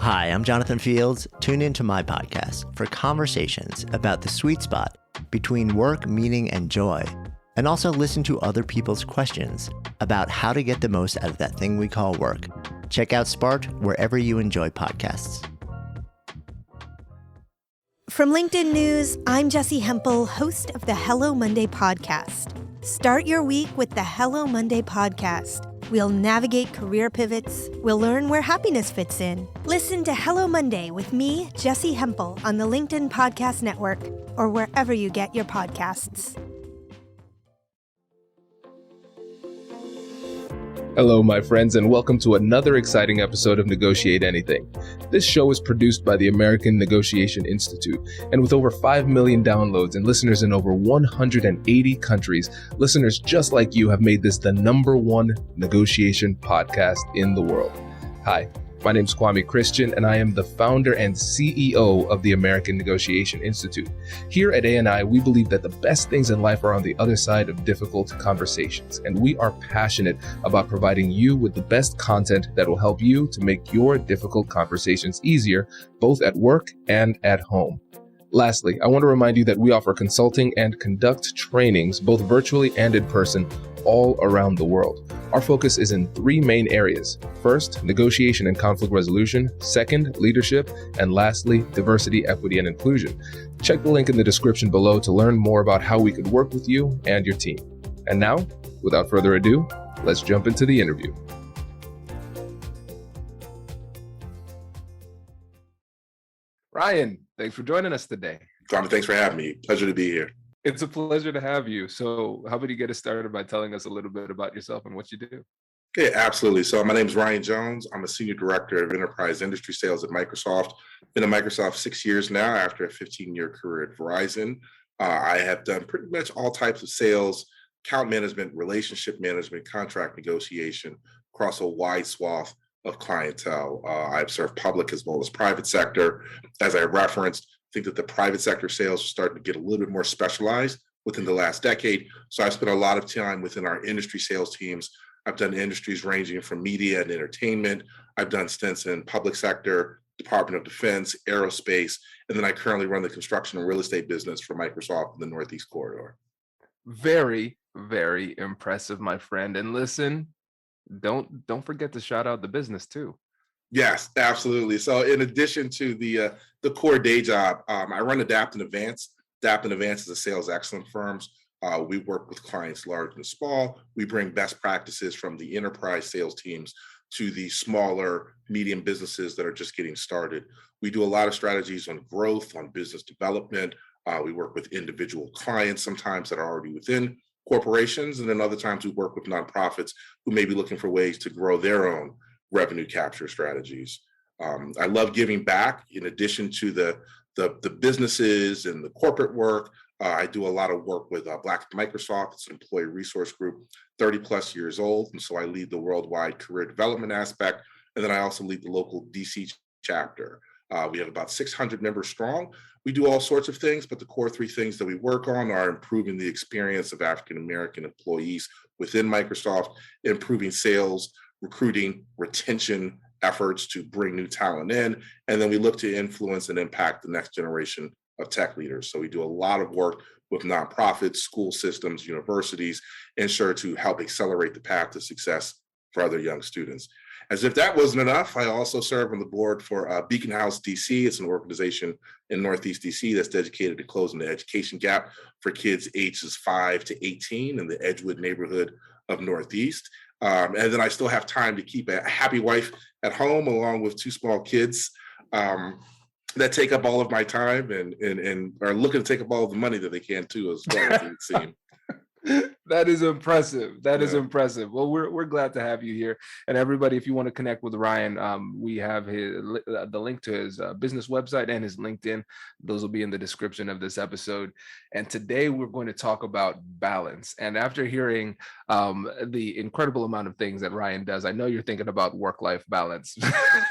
Hi, I'm Jonathan Fields. Tune into my podcast for conversations about the sweet spot between work, meaning, and joy, and also listen to other people's questions about how to get the most out of that thing we call work. Check out Sparked wherever you enjoy podcasts. From LinkedIn News, I'm Jessie Hempel, host of the Hello Monday podcast. Start your week with the Hello Monday podcast. We'll navigate career pivots. We'll learn where happiness fits in. Listen to Hello Monday with me, Jessie Hempel, on the LinkedIn Podcast Network or wherever you get your podcasts. Hello, my friends, and welcome to another exciting episode of Negotiate Anything. This show is produced by the American Negotiation Institute, and with over 5 million downloads and listeners in over 180 countries, listeners just like you have made this the #1 negotiation podcast in the world. Hi, my name is Kwame Christian, and I am the founder and CEO of the American Negotiation Institute. Here at ANI, we believe that the best things in life are on the other side of difficult conversations, and we are passionate about providing you with the best content that will help you to make your difficult conversations easier, both at work and at home. Lastly, I want to remind you that we offer consulting and conduct trainings, both virtually and in person, all around the world. Our focus is in 3 main areas. First, negotiation and conflict resolution. Second, leadership. And lastly, diversity, equity, and inclusion. Check the link in the description below to learn more about how we could work with you and your team. And now, without further ado, let's jump into the interview. Ryan, thanks for joining us today. Kwame, thanks for having me. Pleasure to be here. It's a pleasure to have you. So how about you get us started by telling us a little bit about yourself and what you do? Okay, absolutely. So my name is Ryan Jones. I'm a Senior Director of Enterprise Industry Sales at Microsoft. Been at Microsoft 6 years now after a 15-year career at Verizon. I have done pretty much all types of sales, account management, relationship management, contract negotiation across a wide swath of clientele. I've served public as well as private sector. As I referenced, I think that the private sector sales are starting to get a little bit more specialized within the last decade. So I've spent a lot of time within our industry sales teams. I've done industries ranging from media and entertainment. I've done stints in public sector, Department of Defense, aerospace, and then I currently run the construction and real estate business for Microsoft in the Northeast Corridor. Very, very impressive, my friend. And listen, don't forget to shout out the business too. Yes, absolutely. So in addition to the core day job, I run Adapt and Advance. Adapt and Advance is a sales excellence firm. We work with clients large and small. We bring best practices from the enterprise sales teams to the smaller, medium businesses that are just getting started. We do a lot of strategies on growth, on business development. We work with individual clients sometimes that are already within corporations, and then other times we work with nonprofits who may be looking for ways to grow their own revenue capture strategies. I love giving back. In addition to the businesses and the corporate work, I do a lot of work with Black at Microsoft. It's an employee resource group, 30 plus years old. And so I lead the worldwide career development aspect. And then I also lead the local DC chapter. We have about 600 members strong. We do all sorts of things, but the core 3 things that we work on are improving the experience of African-American employees within Microsoft, improving sales, recruiting, retention efforts to bring new talent in, and then we look to influence and impact the next generation of tech leaders. So we do a lot of work with nonprofits, school systems, universities, ensure to help accelerate the path to success for other young students. As if that wasn't enough, I also serve on the board for Beacon House DC. It's an organization in Northeast DC that's dedicated to closing the education gap for kids ages 5 to 18 in the Edgewood neighborhood of Northeast. And then I still have time to keep a happy wife at home, along with 2 small kids that take up all of my time and are looking to take up all of the money that they can too, as well, as it would seem. That is impressive. That is impressive. Well, we're glad to have you here. And everybody, if you want to connect with Ryan, we have the link to his business website and his LinkedIn. Those will be in the description of this episode. And today we're going to talk about balance. And after hearing the incredible amount of things that Ryan does, I know you're thinking about work-life balance.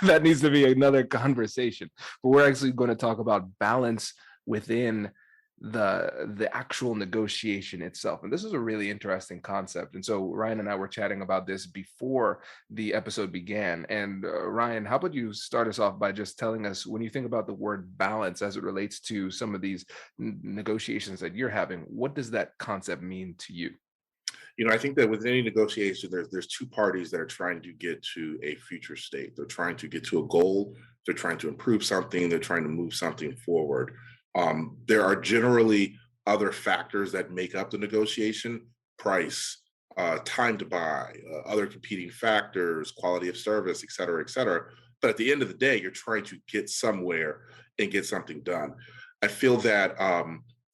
That needs to be another conversation. But we're actually going to talk about balance within the actual negotiation itself. And this is a really interesting concept. And so Ryan and I were chatting about this before the episode began. And Ryan, how about you start us off by just telling us, when you think about the word balance as it relates to some of these negotiations that you're having, what does that concept mean to you? I think that with any negotiation, there's two parties that are trying to get to a future state. They're trying to get to a goal. They're trying to improve something. They're trying to move something forward. There are generally other factors that make up the negotiation: price, time to buy, other competing factors, quality of service, et cetera, et cetera. But at the end of the day, you're trying to get somewhere and get something done. I feel that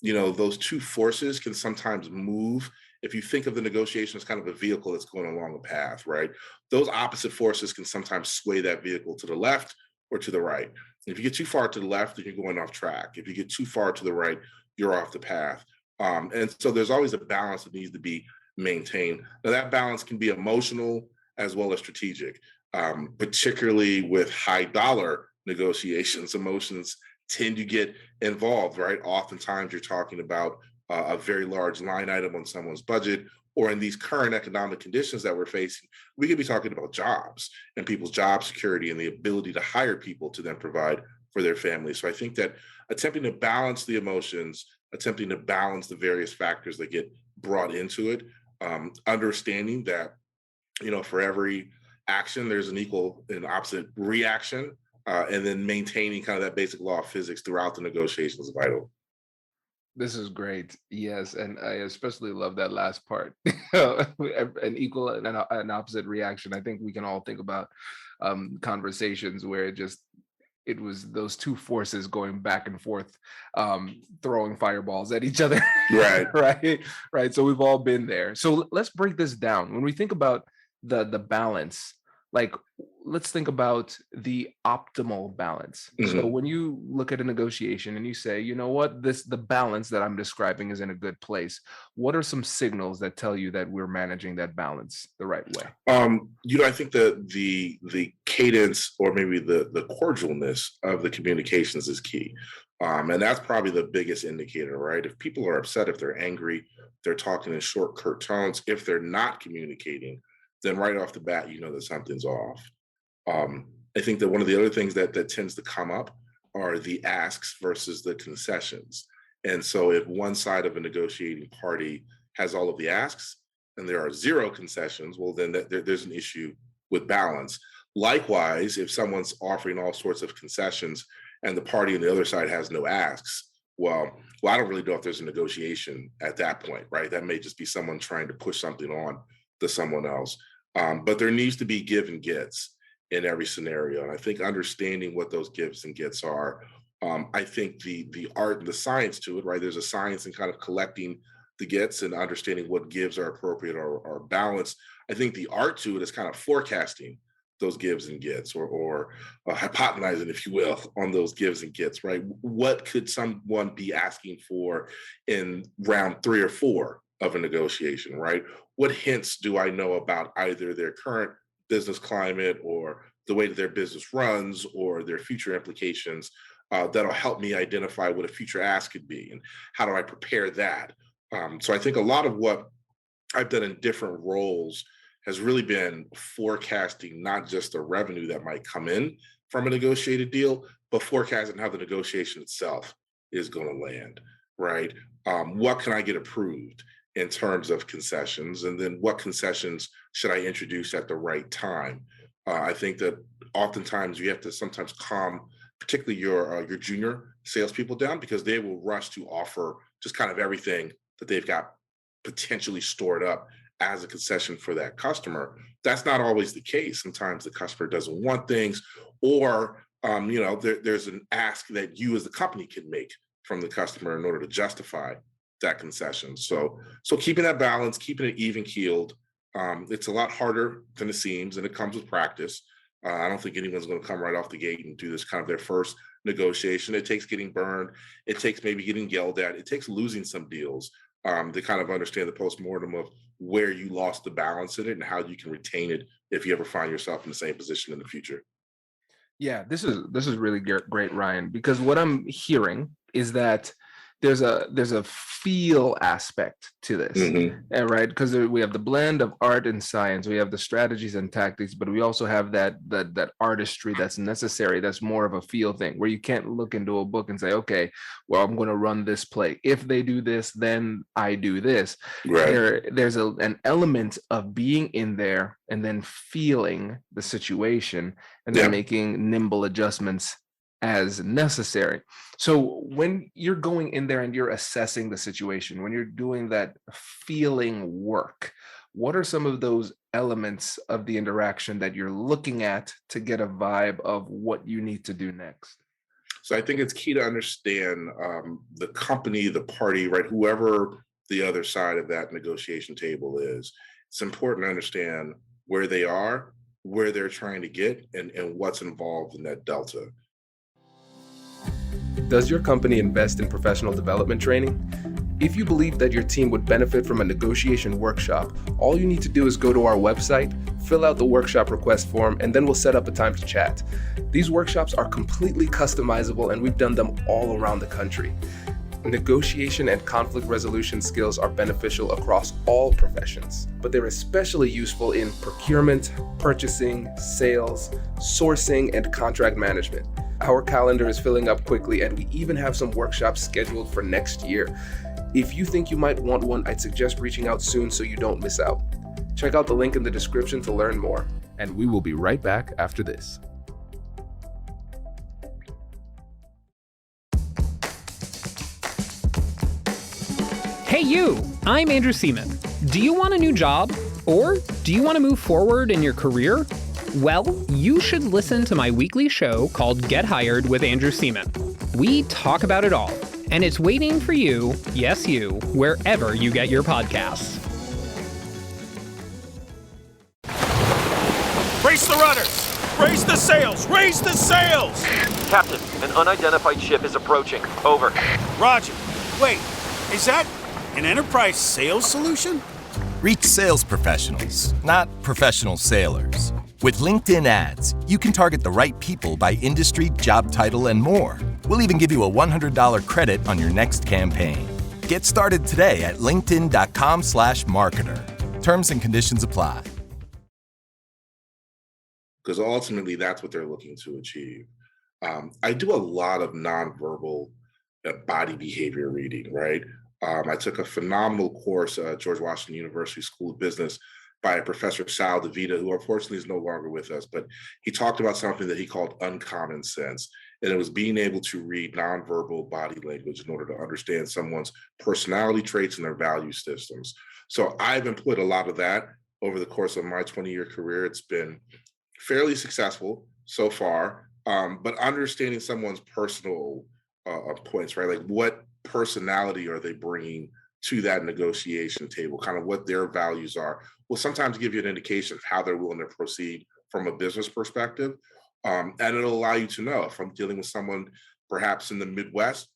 those two forces can sometimes move. If you think of the negotiation as kind of a vehicle that's going along a path, right? Those opposite forces can sometimes sway that vehicle to the left or to the right. If you get too far to the left, then you're going off track. If you get too far to the right, you're off the path. And so there's always a balance that needs to be maintained. Now, that balance can be emotional as well as strategic, particularly with high dollar negotiations. Emotions tend to get involved, right? Oftentimes you're talking about a very large line item on someone's budget, or in these current economic conditions that we're facing, we could be talking about jobs and people's job security and the ability to hire people to then provide for their families. So I think that attempting to balance the emotions, attempting to balance the various factors that get brought into it, understanding that, for every action, there's an equal and opposite reaction, and then maintaining kind of that basic law of physics throughout the negotiations is vital. This is great. Yes. And I especially love that last part. An equal and an opposite reaction. I think we can all think about conversations where it was those two forces going back and forth, throwing fireballs at each other. Right. Right. So we've all been there. So let's break this down. When we think about the balance, like, let's think about the optimal balance. Mm-hmm. So when you look at a negotiation and you say, you know what, the balance that I'm describing is in a good place, what are some signals that tell you that we're managing that balance the right way? I think that the cadence, or maybe the cordialness of the communications is key. And that's probably the biggest indicator, right? If people are upset, if they're angry, they're talking in short, curt tones, if they're not communicating, then right off the bat, that something's off. I think that one of the other things that tends to come up are the asks versus the concessions. And so if one side of a negotiating party has all of the asks and there are zero concessions, well, then there's an issue with balance. Likewise, if someone's offering all sorts of concessions and the party on the other side has no asks, well, I don't really know if there's a negotiation at that point, right? That may just be someone trying to push something on to someone else. But there needs to be give and gets in every scenario. And I think understanding what those gives and gets are, I think the art and the science to it, right? There's a science in kind of collecting the gets and understanding what gives are appropriate or balanced. I think the art to it is kind of forecasting those gives and gets, or hypotenizing, if you will, on those gives and gets, right? What could someone be asking for in round 3 or 4 of a negotiation, right? What hints do I know about either their current business climate or the way that their business runs or their future implications that'll help me identify what a future ask could be, and how do I prepare that? So I think a lot of what I've done in different roles has really been forecasting not just the revenue that might come in from a negotiated deal, but forecasting how the negotiation itself is going to land, right? What can I get approved in terms of concessions, and then what concessions should I introduce at the right time? I think that oftentimes you have to sometimes calm, particularly your junior salespeople down, because they will rush to offer just kind of everything that they've got potentially stored up as a concession for that customer. That's not always the case. Sometimes the customer doesn't want things, or there's an ask that you as the company can make from the customer in order to justify that concession. So keeping that balance, keeping it even keeled, it's a lot harder than it seems, and it comes with practice. I don't think anyone's going to come right off the gate and do this kind of their first negotiation. It takes getting burned. It takes maybe getting yelled at. It takes losing some deals to kind of understand the postmortem of where you lost the balance in it and how you can retain it if you ever find yourself in the same position in the future. Yeah, this is really great, Ryan, because what I'm hearing is that there's a feel aspect to this, right? Because we have the blend of art and science, we have the strategies and tactics, but we also have that artistry that's necessary. That's more of a feel thing, where you can't look into a book and say, okay, well, I'm going to run this play. If they do this, then I do this. Right. There's an element of being in there and then feeling the situation and then making nimble adjustments as necessary. So when you're going in there and you're assessing the situation, when you're doing that feeling work, what are some of those elements of the interaction that you're looking at to get a vibe of what you need to do next? So I think it's key to understand the company, the party, right? Whoever the other side of that negotiation table is. It's important to understand where they are, where they're trying to get, and what's involved in that delta. Does your company invest in professional development training? If you believe that your team would benefit from a negotiation workshop, all you need to do is go to our website, fill out the workshop request form, and then we'll set up a time to chat. These workshops are completely customizable, and we've done them all around the country. Negotiation and conflict resolution skills are beneficial across all professions, but they're especially useful in procurement, purchasing, sales, sourcing, and contract management. Our calendar is filling up quickly, and we even have some workshops scheduled for next year. If you think you might want one, I'd suggest reaching out soon so you don't miss out. Check out the link in the description to learn more, and we will be right back after this. Hey you, I'm Andrew Seaman. Do you want a new job? Or do you want to move forward in your career? Well, you should listen to my weekly show called Get Hired with Andrew Seaman. We talk about it all, and it's waiting for you, yes you, wherever you get your podcasts. Brace the rudders! Raise the sails! Raise the sails! Captain, an unidentified ship is approaching. Over. Roger. Wait, is that an enterprise sales solution? Reach sales professionals, not professional sailors. With LinkedIn ads, you can target the right people by industry, job title, and more. We'll even give you a $100 credit on your next campaign. Get started today at linkedin.com/marketer. Terms and conditions apply. Because ultimately, that's what they're looking to achieve. I do a lot of nonverbal body behavior reading, right? I took a phenomenal course at George Washington University School of Business by Professor Sal DeVita, who unfortunately is no longer with us, but he talked about something that he called uncommon sense. And it was being able to read nonverbal body language in order to understand someone's personality traits and their value systems. So I've employed a lot of that over the course of my 20-year career. It's been fairly successful so far, but understanding someone's personal points, right? Like what personality are they bringing to that negotiation table, kind of what their values are, will sometimes give you an indication of how they're willing to proceed from a business perspective. And it'll allow you to know if I'm dealing with someone perhaps in the Midwest,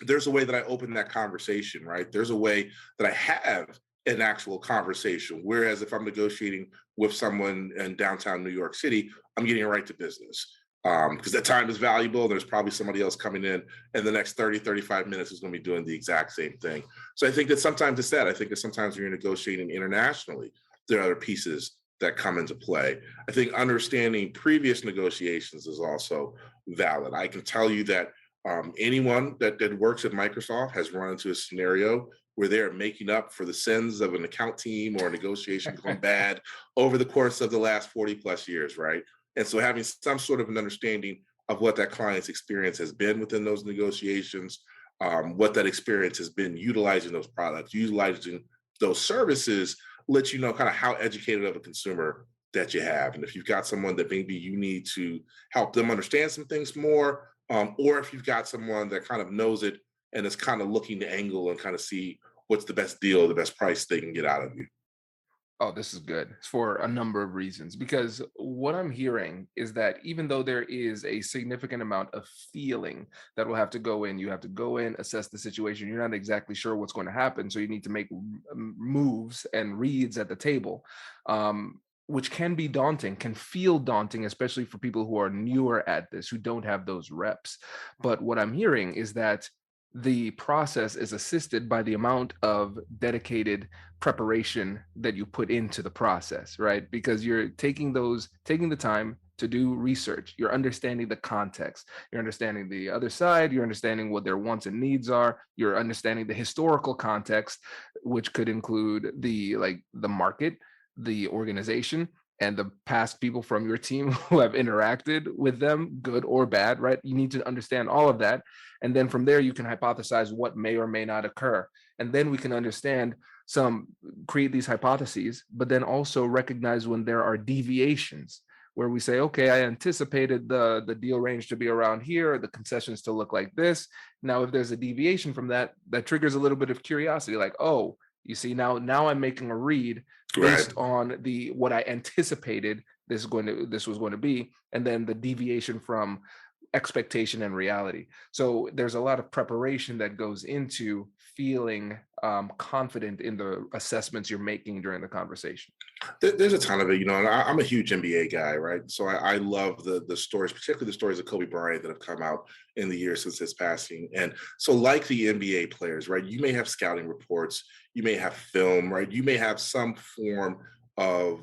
there's a way that I open that conversation, right? There's a way that I have an actual conversation. Whereas if I'm negotiating with someone in downtown New York City, I'm getting right to business. Because that time is valuable. There's probably somebody else coming in the next 30, 35 minutes is going to be doing the exact same thing. So I think that sometimes it's that. I think that sometimes when you're negotiating internationally, there are other pieces that come into play. I think understanding previous negotiations is also valid. I can tell you that anyone that works at Microsoft has run into a scenario where they're making up for the sins of an account team or a negotiation gone bad over the course of the last 40 plus years, right? And so having some sort of an understanding of what that client's experience has been within those negotiations, what that experience has been utilizing those products, utilizing those services, lets you know kind of how educated of a consumer that you have. And if you've got someone that maybe you need to help them understand some things more, or if you've got someone that kind of knows it and is kind of looking to angle and kind of see what's the best deal, the best price they can get out of you. Oh, this is good for a number of reasons, because what I'm hearing is that even though there is a significant amount of feeling that will have to go in, you have to go in, assess the situation. You're not exactly sure what's going to happen. So you need to make moves and reads at the table, which can be daunting, can feel daunting, especially for people who are newer at this, who don't have those reps. But what I'm hearing is that the process is assisted by the amount of dedicated preparation that you put into the process, right? Because you're taking the time to do research, you're understanding the context, you're understanding the other side, you're understanding what their wants and needs are, you're understanding the historical context, which could include the market, the organization, and the past people from your team who have interacted with them, good or bad, right? You need to understand all of that. And then from there, you can hypothesize what may or may not occur. And then we can create these hypotheses, but then also recognize when there are deviations where we say, okay, I anticipated the deal range to be around here, the concessions to look like this. Now, if there's a deviation from that, that triggers a little bit of curiosity, like, oh, you see, now I'm making a read based on what I anticipated this was going to be, and then the deviation from expectation and reality. So there's a lot of preparation that goes into feeling confident in the assessments you're making during the conversation. There's a ton of it, and I'm a huge NBA guy, right? So I love the stories, particularly the stories of Kobe Bryant that have come out in the years since his passing. And so like the NBA players, right, you may have scouting reports, you may have film, right? You may have some form of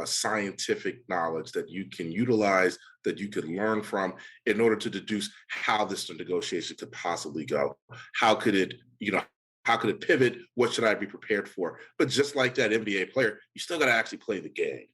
scientific knowledge that you can utilize, that you could learn from in order to deduce how this negotiation could possibly go. How could it pivot? What should I be prepared for? But just like that NBA player, you still got to actually play the game,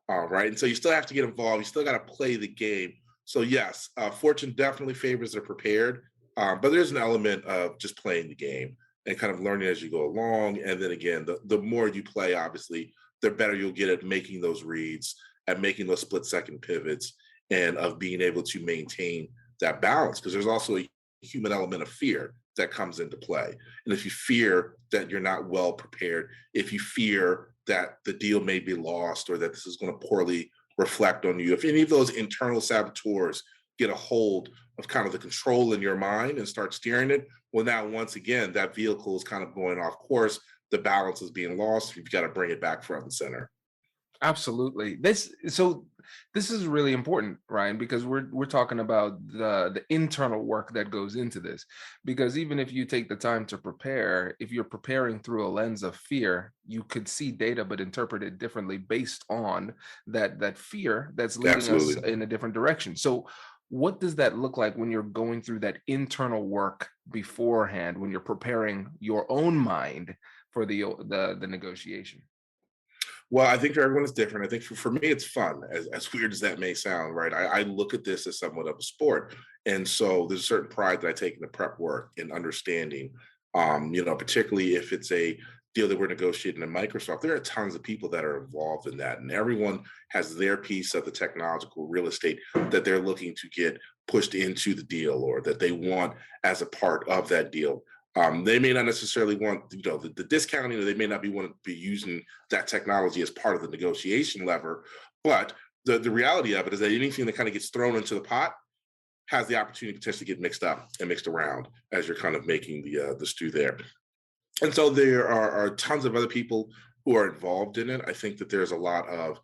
right? And so you still have to get involved. You still got to play the game. So yes, fortune definitely favors the prepared, but there's an element of just playing the game and kind of learning as you go along. And then again, the more you play, obviously, the better you'll get at making those reads, at making those split-second pivots, and of being able to maintain that balance. Because there's also a human element of fear that comes into play. And if you fear that you're not well prepared, if you fear that the deal may be lost or that this is going to poorly reflect on you, if any of those internal saboteurs get a hold of kind of the control in your mind and start steering it, well, now once again, that vehicle is kind of going off course. The balance is being lost. You've got to bring it back front and center. Absolutely. This is really important, Ryan, because we're talking about the internal work that goes into this. Because even if you take the time to prepare, if you're preparing through a lens of fear, you could see data but interpret it differently based on that fear that's leading us in a different direction. So what does that look like when you're going through that internal work beforehand, when you're preparing your own mind for the negotiation? Well, I think for everyone it's different. I think for me, it's fun, as weird as that may sound, right? I look at this as somewhat of a sport. And so there's a certain pride that I take in the prep work and understanding, particularly if it's a deal that we're negotiating in Microsoft, there are tons of people that are involved in that. And everyone has their piece of the technological real estate that they're looking to get pushed into the deal or that they want as a part of that deal. They may not necessarily want, the discounting, or they may not want to be using that technology as part of the negotiation lever. But the reality of it is that anything that kind of gets thrown into the pot has the opportunity to potentially get mixed up and mixed around as you're kind of making the stew there. And so there are tons of other people who are involved in it. I think that there's a lot of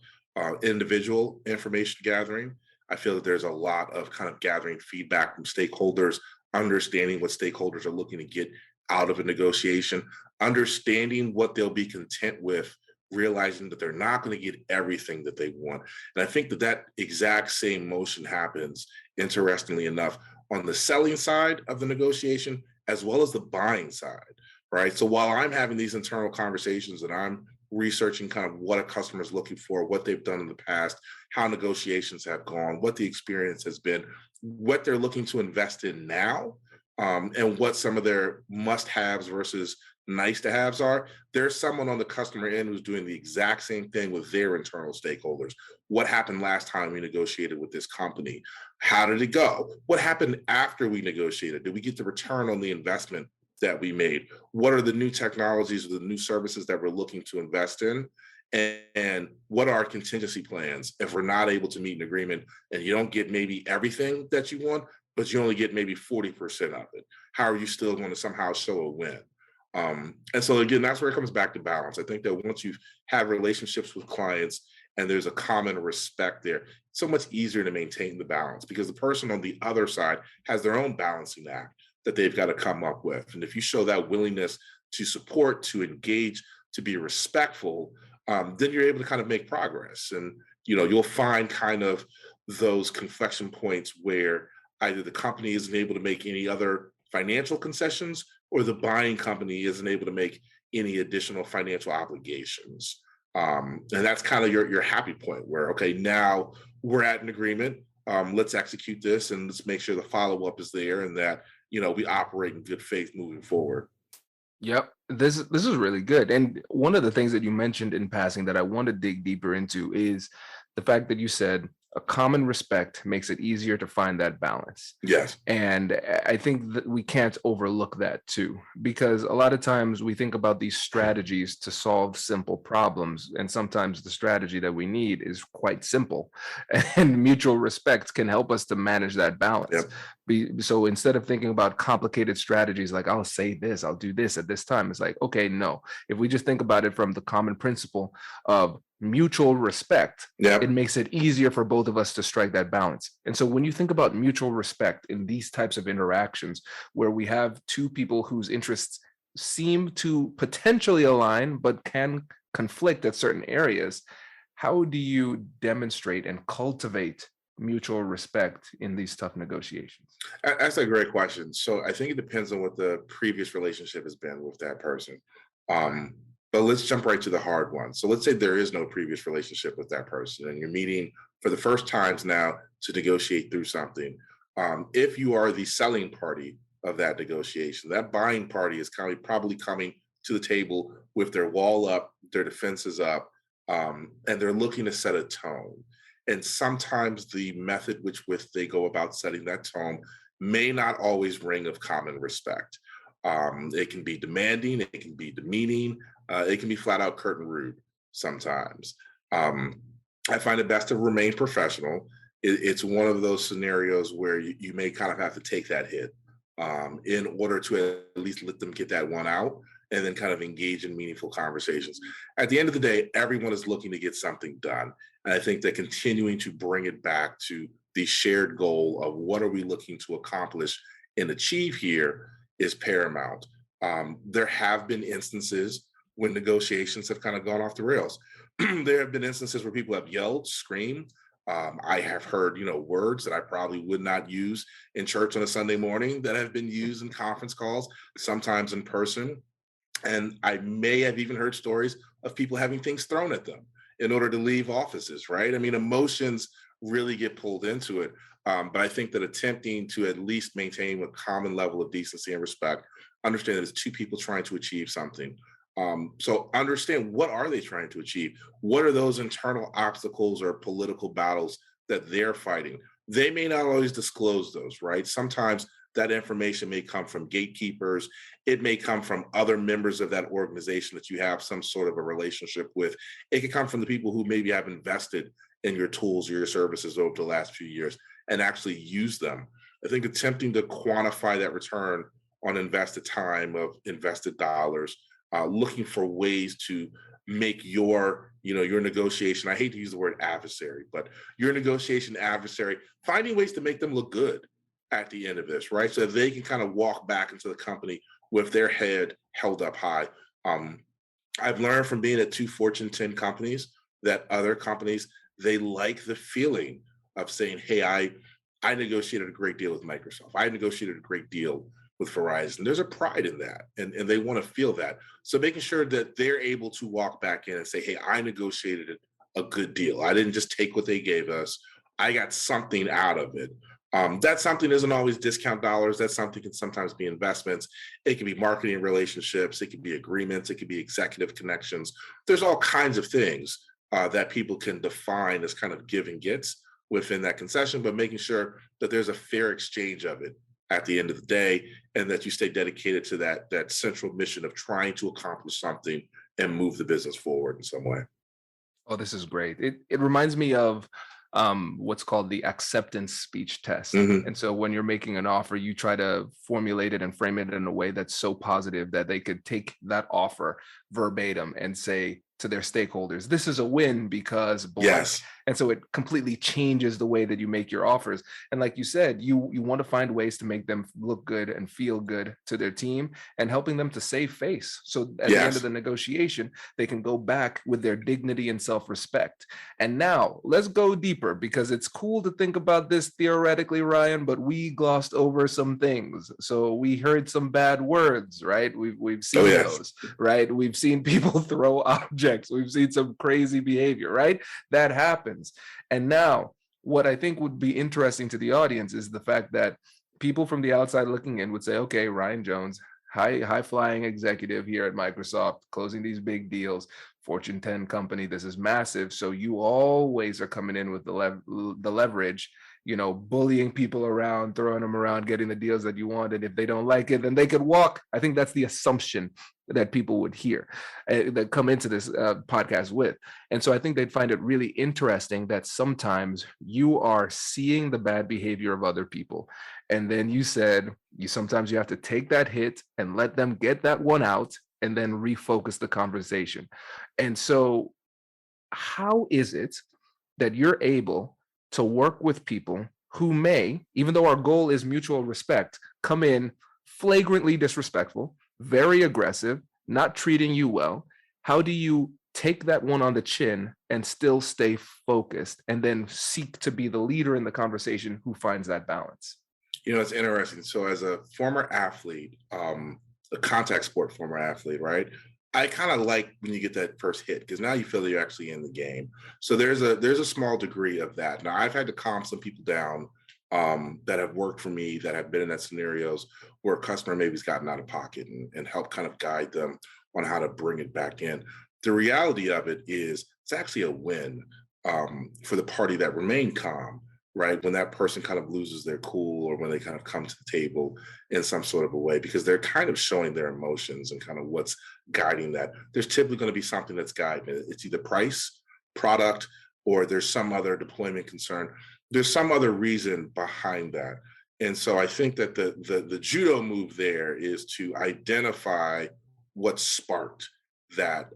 individual information gathering. I feel that there's a lot of kind of gathering feedback from stakeholders, understanding what stakeholders are looking to get out of a negotiation, understanding what they'll be content with, realizing that they're not going to get everything that they want. And I think that exact same motion happens, interestingly enough, on the selling side of the negotiation, as well as the buying side, right? So while I'm having these internal conversations and I'm researching kind of what a customer is looking for, what they've done in the past, how negotiations have gone, what the experience has been, what they're looking to invest in now, and what some of their must-haves versus nice-to-haves are. There's someone on the customer end who's doing the exact same thing with their internal stakeholders. What happened last time we negotiated with this company? How did it go? What happened after we negotiated? Did we get the return on the investment that we made? What are the new technologies or the new services that we're looking to invest in? And what are our contingency plans if we're not able to meet an agreement and you don't get maybe everything that you want, but you only get maybe 40% of it? How are you still going to somehow show a win? And so again, that's where it comes back to balance. I think that once you have relationships with clients and there's a common respect there, it's so much easier to maintain the balance because the person on the other side has their own balancing act. that they've got to come up with. And if you show that willingness to support, to engage, to be respectful, then you're able to kind of make progress. And, you'll find kind of those conflection points where either the company isn't able to make any other financial concessions or the buying company isn't able to make any additional financial obligations. And that's kind of your happy point where, okay, now we're at an agreement. Let's execute this and let's make sure the follow-up is there and that, we operate in good faith moving forward. Yep. This is really good. And one of the things that you mentioned in passing that I want to dig deeper into is the fact that you said a common respect makes it easier to find that balance. Yes. And I think that we can't overlook that too, because a lot of times we think about these strategies to solve simple problems. And sometimes the strategy that we need is quite simple, and mutual respect can help us to manage that balance. Yep. So instead of thinking about complicated strategies, like I'll say this, I'll do this at this time, it's like, okay, no, if we just think about it from the common principle of mutual respect, it makes it easier for both of us to strike that balance. And so when you think about mutual respect in these types of interactions where we have two people whose interests seem to potentially align but can conflict at certain areas, how do you demonstrate and cultivate mutual respect in these tough negotiations? That's a great question. So I think it depends on what the previous relationship has been with that person. But let's jump right to the hard one. So let's say there is no previous relationship with that person and you're meeting for the first times now to negotiate through something. If you are the selling party of that negotiation, that buying party is probably coming to the table with their wall up, their defenses up, and they're looking to set a tone. And sometimes the method with which they go about setting that tone may not always ring of common respect. It can be demanding, it can be demeaning, it can be flat out curtain rude sometimes. I find it best to remain professional. It's one of those scenarios where you may kind of have to take that hit in order to at least let them get that one out and then kind of engage in meaningful conversations. At the end of the day, everyone is looking to get something done. And I think that continuing to bring it back to the shared goal of what are we looking to accomplish and achieve here is paramount. There have been instances when negotiations have kind of gone off the rails. There have been instances where people have yelled, screamed. I have heard, words that I probably would not use in church on a Sunday morning that have been used in conference calls, sometimes in person. And I may have even heard stories of people having things thrown at them in order to leave offices, right? I mean, emotions really get pulled into it. But I think that attempting to at least maintain a common level of decency and respect, understand that it's two people trying to achieve something. So understand, what are they trying to achieve? What are those internal obstacles or political battles that they're fighting? They may not always disclose those, right? Sometimes that information may come from gatekeepers. It may come from other members of that organization that you have some sort of a relationship with. It could come from the people who maybe have invested in your tools or your services over the last few years and actually use them. I think attempting to quantify that return on invested time, of invested dollars, looking for ways to make your negotiation, I hate to use the word adversary, but your negotiation adversary, finding ways to make them look good at the end of this, right? So they can kind of walk back into the company with their head held up high. I've learned from being at 2 Fortune 10 companies that other companies, they like the feeling of saying, hey, I negotiated a great deal with Microsoft. I negotiated a great deal with Verizon. There's a pride in that, and they want to feel that. So making sure that they're able to walk back in and say, hey, I negotiated a good deal. I didn't just take what they gave us. I got something out of it. That something isn't always discount dollars. That something can sometimes be investments. It can be marketing relationships. It can be agreements. It can be executive connections. There's all kinds of things that people can define as kind of give and gets within that concession, but making sure that there's a fair exchange of it at the end of the day, and that you stay dedicated to that central mission of trying to accomplish something and move the business forward in some way. Oh, this is great. It reminds me of what's called the acceptance speech test. Mm-hmm. And so when you're making an offer, you try to formulate it and frame it in a way that's so positive that they could take that offer verbatim and say to their stakeholders, this is a win because blank. Yes. And so it completely changes the way that you make your offers. And like you said, you want to find ways to make them look good and feel good to their team, and helping them to save face. So at the end of the negotiation, they can go back with their dignity and self-respect. And now let's go deeper, because it's cool to think about this theoretically, Ryan, but we glossed over some things. So we heard some bad words, right? We've seen those, right? We've seen people throw objects. We've seen some crazy behavior, right? That happens. And now what I think would be interesting to the audience is the fact that people from the outside looking in would say, okay, Ryan Jones, high flying executive here at Microsoft, closing these big deals, Fortune 10 company, this is massive. So you always are coming in with the leverage, bullying people around, throwing them around, getting the deals that you want. And if they don't like it, then they could walk. I think that's the assumption that people would hear, that come into this podcast with. And so I think they'd find it really interesting that sometimes you are seeing the bad behavior of other people. And then you said, sometimes you have to take that hit and let them get that one out, and then refocus the conversation. And so how is it that you're able to work with people who may, even though our goal is mutual respect, come in flagrantly disrespectful, very aggressive, not treating you well? How do you take that one on the chin and still stay focused, and then seek to be the leader in the conversation who finds that balance? It's interesting. So as a former athlete, a contact sport former athlete, right? I kind of like when you get that first hit, because now you feel that you're actually in the game. So there's a small degree of that. Now I've had to calm some people down that have worked for me, that have been in that scenarios where a customer maybe's gotten out of pocket, and help kind of guide them on how to bring it back in. The reality of it is it's actually a win for the party that remained calm, right? When that person kind of loses their cool, or when they kind of come to the table in some sort of a way, because they're kind of showing their emotions and kind of what's guiding that. There's typically going to be something that's guiding it. It's either price, product, or there's some other deployment concern. There's some other reason behind that. And so I think that the judo move there is to identify what sparked that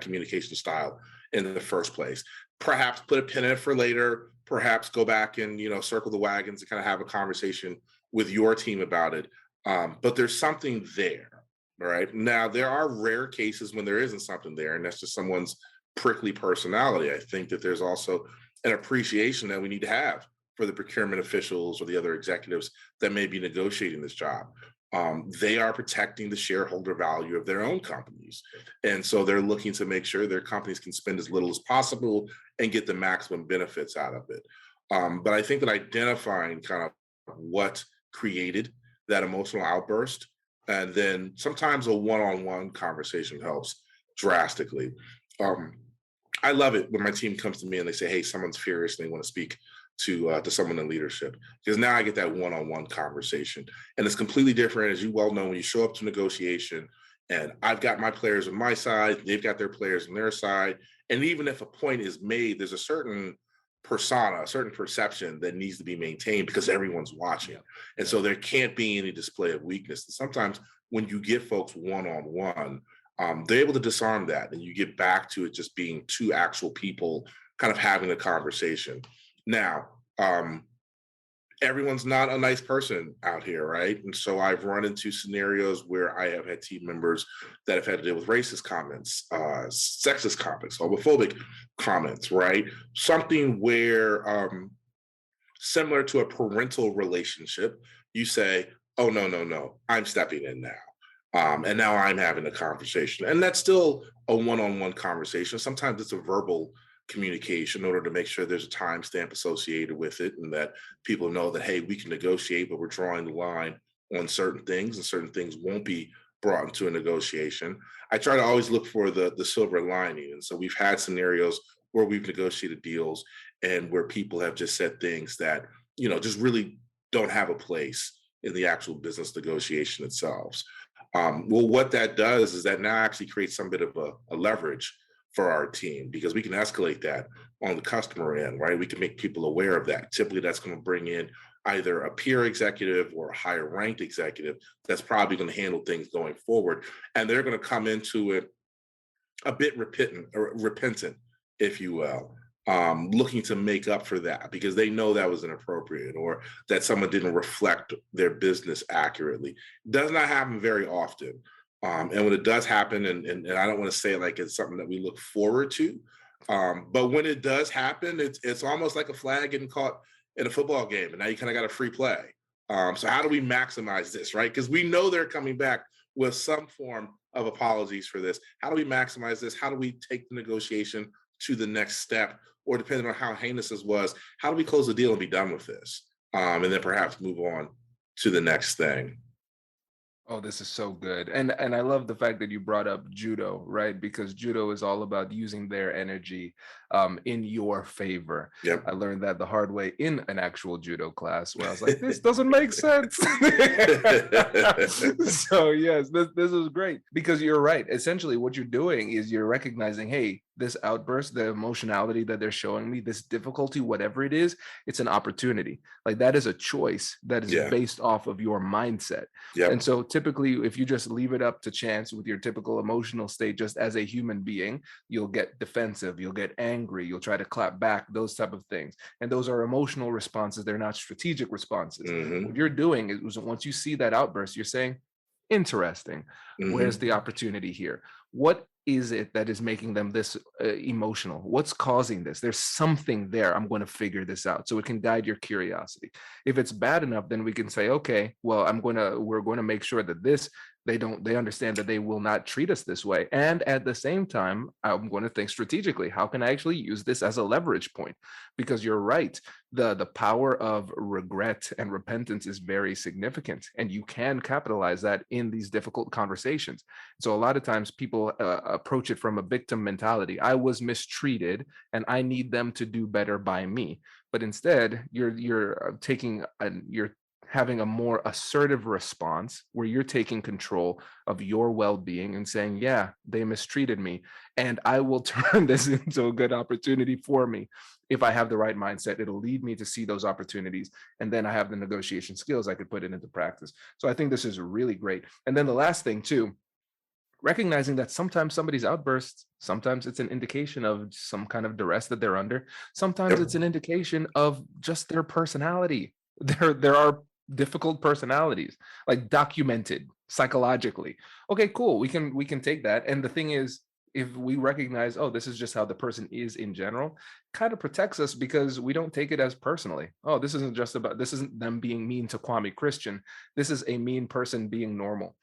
communication style in the first place. Perhaps put a pin in it for later, perhaps go back and, circle the wagons and kind of have a conversation with your team about it. But there's something there, right? Now, there are rare cases when there isn't something there, and that's just someone's prickly personality. I think that there's also an appreciation that we need to have for the procurement officials or the other executives that may be negotiating this job. They are protecting the shareholder value of their own companies. And so they're looking to make sure their companies can spend as little as possible and get the maximum benefits out of it. But I think that identifying kind of what created that emotional outburst, and then sometimes a one-on-one conversation helps drastically. I love it when my team comes to me and they say, hey, someone's furious and they want to speak to someone in leadership, because now I get that one-on-one conversation. And it's completely different, as you well know, when you show up to negotiation and I've got my players on my side, they've got their players on their side. And even if a point is made, there's a certain persona, a certain perception that needs to be maintained because everyone's watching. And so there can't be any display of weakness. And sometimes when you get folks one-on-one, they're able to disarm that, and you get back to it just being two actual people kind of having a conversation. Now, everyone's not a nice person out here, right? And so I've run into scenarios where I have had team members that have had to deal with racist comments, sexist comments, homophobic comments, right? Something where, similar to a parental relationship, you say, oh, no, I'm stepping in now. And now I'm having a conversation. And that's still a one-on-one conversation. Sometimes it's a verbal communication in order to make sure there's a timestamp associated with it, and that people know that, hey, we can negotiate, but we're drawing the line on certain things, and certain things won't be brought into a negotiation. I try to always look for the silver lining. And so we've had scenarios where we've negotiated deals and where people have just said things that, just really don't have a place in the actual business negotiation itself. Well, what that does is that now actually creates some bit of a leverage for our team, because we can escalate that on the customer end, right? We can make people aware of that. Typically, that's going to bring in either a peer executive or a higher ranked executive that's probably going to handle things going forward. And they're going to come into it a bit repentant if you will, looking to make up for that because they know that was inappropriate or that someone didn't reflect their business accurately. It does not happen very often. And when it does happen, and I don't want to say it like it's something that we look forward to, but when it does happen, it's almost like a flag getting caught in a football game, and now you kind of got a free play. So how do we maximize this, right? Because we know they're coming back with some form of apologies for this. How do we maximize this? How do we take the negotiation to the next step? Or depending on how heinous this was, how do we close the deal and be done with this? And then perhaps move on to the next thing. Oh, this is so good. And I love the fact that you brought up judo, right? Because judo is all about using their energy in your favor. Yep. I learned that the hard way in an actual judo class where I was like, this doesn't make sense. So yes, this is great because you're right. Essentially what you're doing is you're recognizing, hey, this outburst, the emotionality that they're showing me, this difficulty, whatever it is, it's an opportunity. Like that is a choice that is based off of your mindset. Yep. And so typically, if you just leave it up to chance with your typical emotional state, just as a human being, you'll get defensive, you'll get angry, you'll try to clap back, those type of things. And those are emotional responses. They're not strategic responses. Mm-hmm. What you're doing is once you see that outburst, you're saying, interesting. Mm-hmm. Where's the opportunity here? What is it that is making them this emotional? What's causing this? There's something there. I'm going to figure this out. So it can guide your curiosity. If it's bad enough, then we can say, okay, well, we're going to make sure that they understand that they will not treat us this way. And at the same time, I'm going to think strategically, how can I actually use this as a leverage point? Because you're right. The power of regret and repentance is very significant, and you can capitalize that in these difficult conversations. So a lot of times people approach it from a victim mentality. I was mistreated and I need them to do better by me. But instead, you're having a more assertive response where you're taking control of your well-being and saying, yeah, they mistreated me, and I will turn this into a good opportunity for me. If I have the right mindset, it'll lead me to see those opportunities. And then I have the negotiation skills, I could put it into practice. So I think this is really great. And then the last thing too, recognizing that sometimes somebody's outbursts, sometimes it's an indication of some kind of duress that they're under. Sometimes it's an indication of just their personality. There are difficult personalities, like documented psychologically. Okay, cool. We can take that. And the thing is, if we recognize, oh, this is just how the person is in general, kind of protects us because we don't take it as personally. Oh, this isn't them being mean to Kwame Christian. This is a mean person being normal.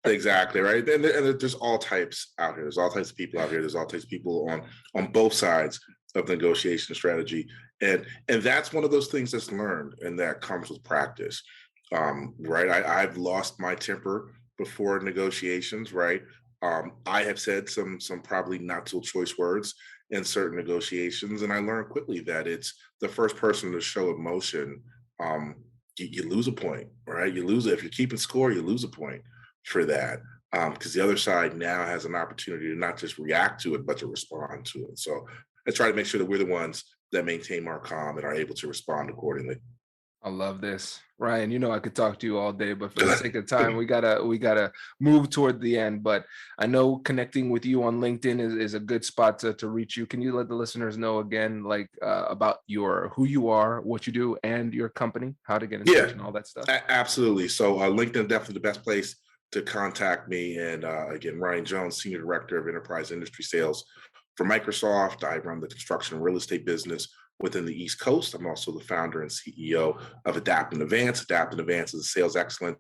Exactly right. And there's all types out here. There's all types of people out here. There's all types of people on both sides of the negotiation strategy, and that's one of those things that's learned and that comes with practice. Right. I've lost my temper before negotiations. Right. I have said some probably not so choice words in certain negotiations, and I learned quickly that it's the first person to show emotion. You lose a point, right? You lose it. If you're keeping score, you lose a point for that. Because the other side now has an opportunity to not just react to it, but to respond to it. So I try to make sure that we're the ones that maintain our calm and are able to respond accordingly. I love this, Ryan. You know I could talk to you all day, but for the sake of time, we gotta move toward the end. But I know connecting with you on LinkedIn is a good spot to reach you. Can you let the listeners know again, like about who you are, what you do, and your company, how to get in touch and all that stuff? Absolutely. So LinkedIn definitely the best place to contact me. And again, Ryan Jones, Senior Director of Enterprise Industry Sales for Microsoft. I run the construction and real estate business within the East Coast. I'm also the founder and CEO of Adapt and Advance. Adapt and Advance is a sales excellence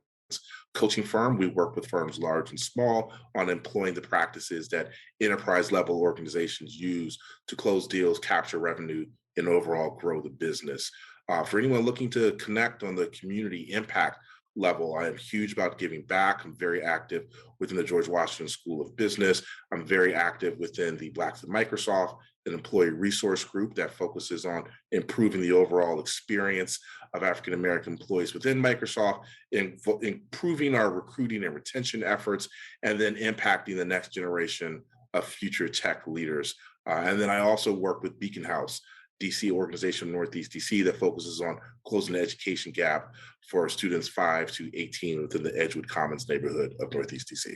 coaching firm. We work with firms large and small on employing the practices that enterprise level organizations use to close deals, capture revenue, and overall grow the business. For anyone looking to connect on the community impact level, I am huge about giving back. I'm very active within the George Washington School of Business. I'm very active within the Blacks at Microsoft, an employee resource group that focuses on improving the overall experience of African-American employees within Microsoft, improving our recruiting and retention efforts, and then impacting the next generation of future tech leaders. And then I also work with Beacon House, DC organization, Northeast DC, that focuses on closing the education gap for students 5 to 18 within the Edgewood Commons neighborhood of Northeast DC.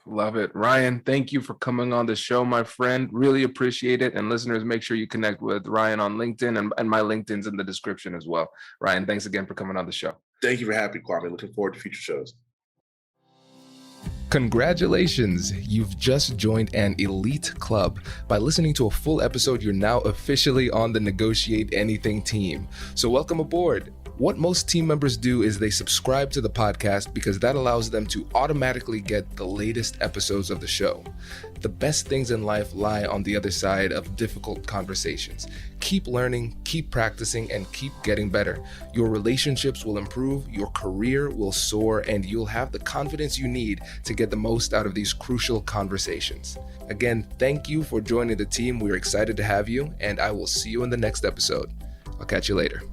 Love it. Ryan, thank you for coming on the show, my friend. Really appreciate it. And listeners, make sure you connect with Ryan on LinkedIn, and my LinkedIn's in the description as well. Ryan, thanks again for coming on the show. Thank you for having me, Kwame. Looking forward to future shows. Congratulations, you've just joined an elite club. By listening to a full episode, you're now officially on the Negotiate Anything team. So welcome aboard. What most team members do is they subscribe to the podcast because that allows them to automatically get the latest episodes of the show. The best things in life lie on the other side of difficult conversations. Keep learning, keep practicing, and keep getting better. Your relationships will improve, your career will soar, and you'll have the confidence you need to get the most out of these crucial conversations. Again, thank you for joining the team. We're excited to have you, and I will see you in the next episode. I'll catch you later.